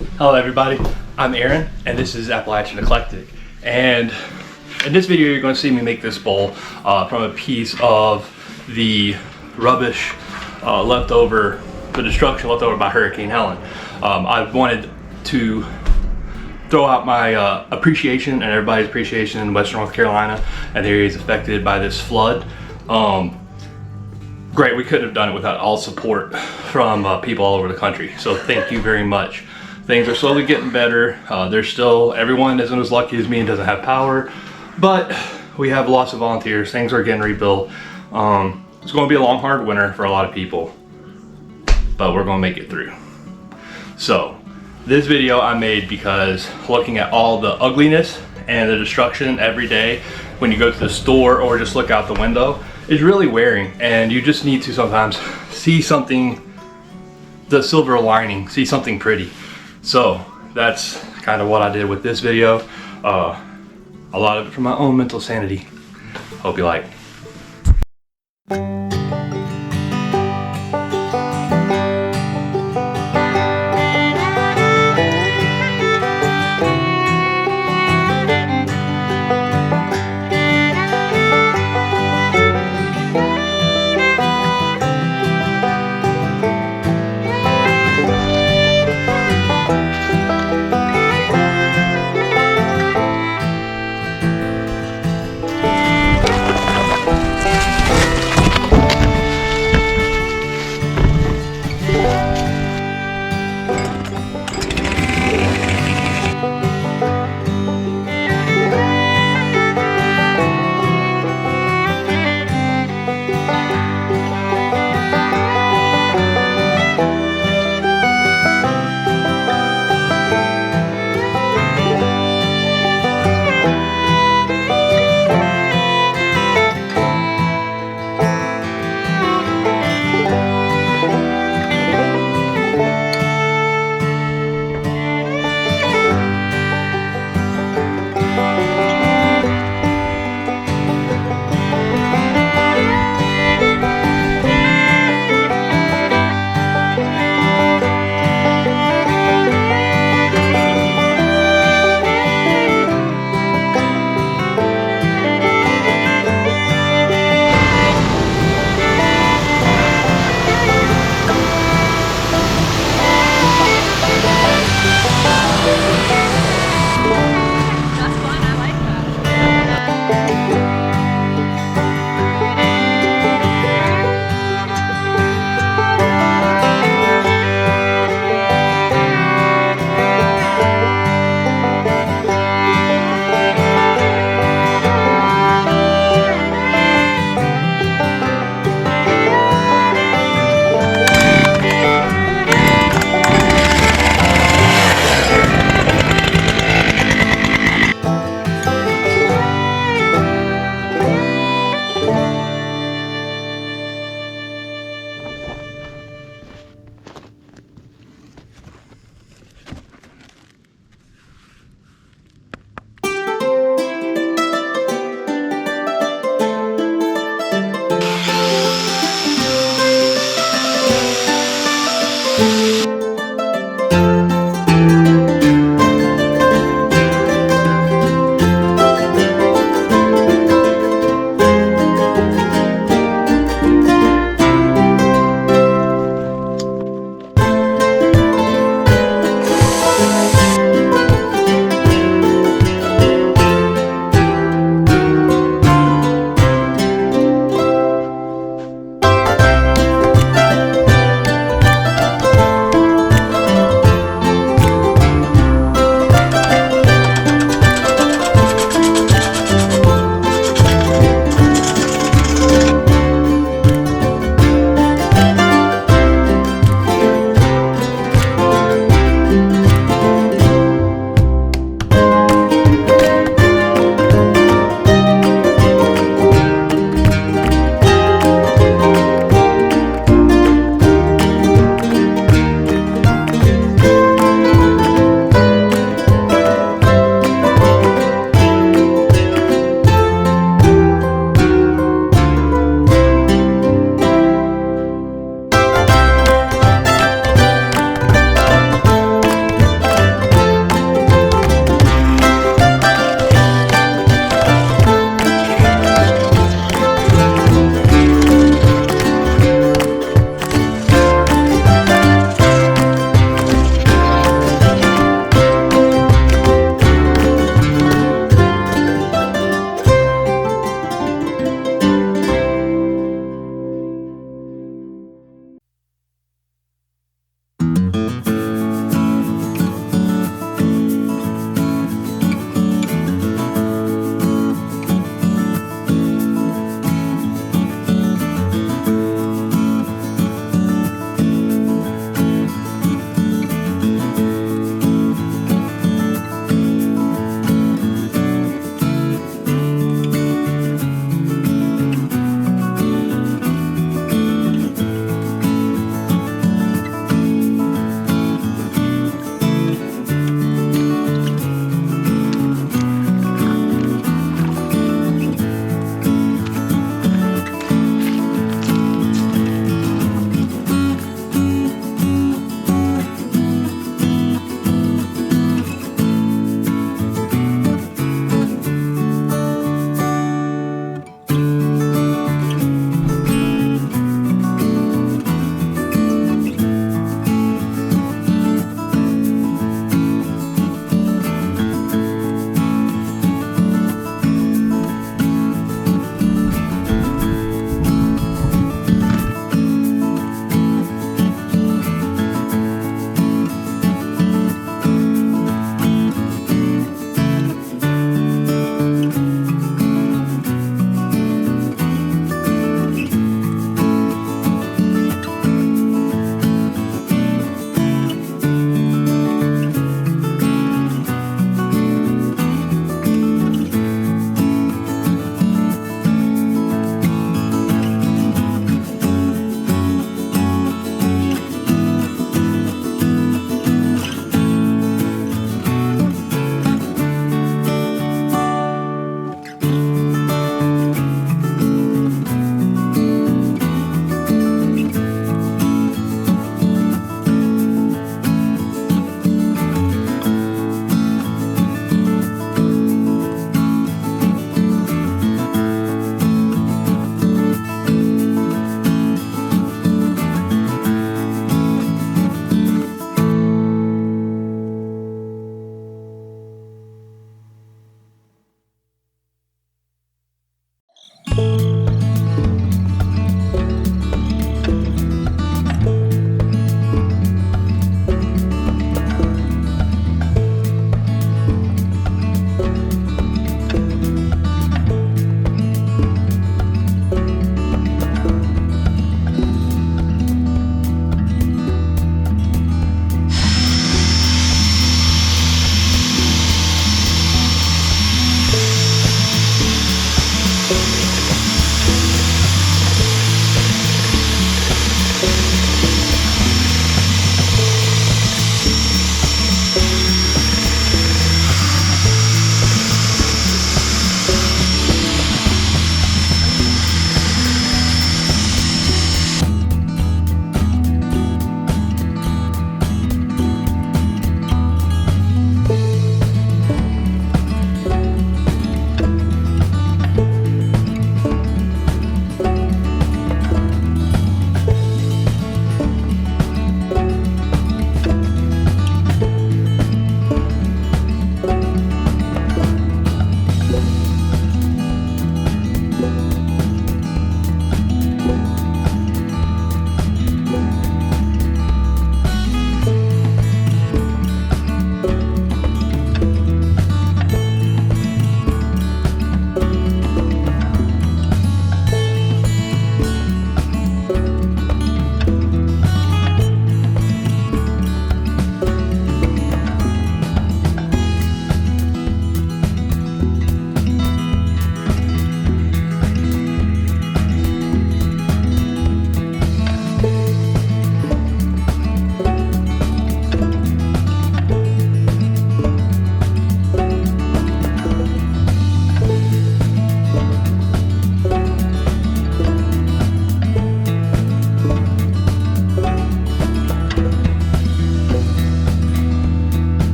Hello everybody, I'm Aaron and this is Appalachian Eclectic, and in this video you're going to see me make this bowl from a piece of the rubbish left over, the destruction left over by Hurricane Helen. I wanted to throw out my appreciation and everybody's appreciation in Western North Carolina and the areas affected by this flood. Great, we couldn't have done it without all support from people all over the country, so thank you very much. Things are slowly getting better. There's still, everyone isn't as lucky as me and doesn't have power, but we have lots of volunteers. Things are getting rebuilt. It's going to be a long, hard winter for a lot of people, but we're going to make it through. So this video I made because looking at all the ugliness and the destruction every day when you go to the store or just look out the window is really wearing, and you just need to sometimes see something, the silver lining, see something pretty. So that's kind of what I did with this video. A lot of it for my own mental sanity. Hope you like.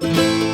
bye.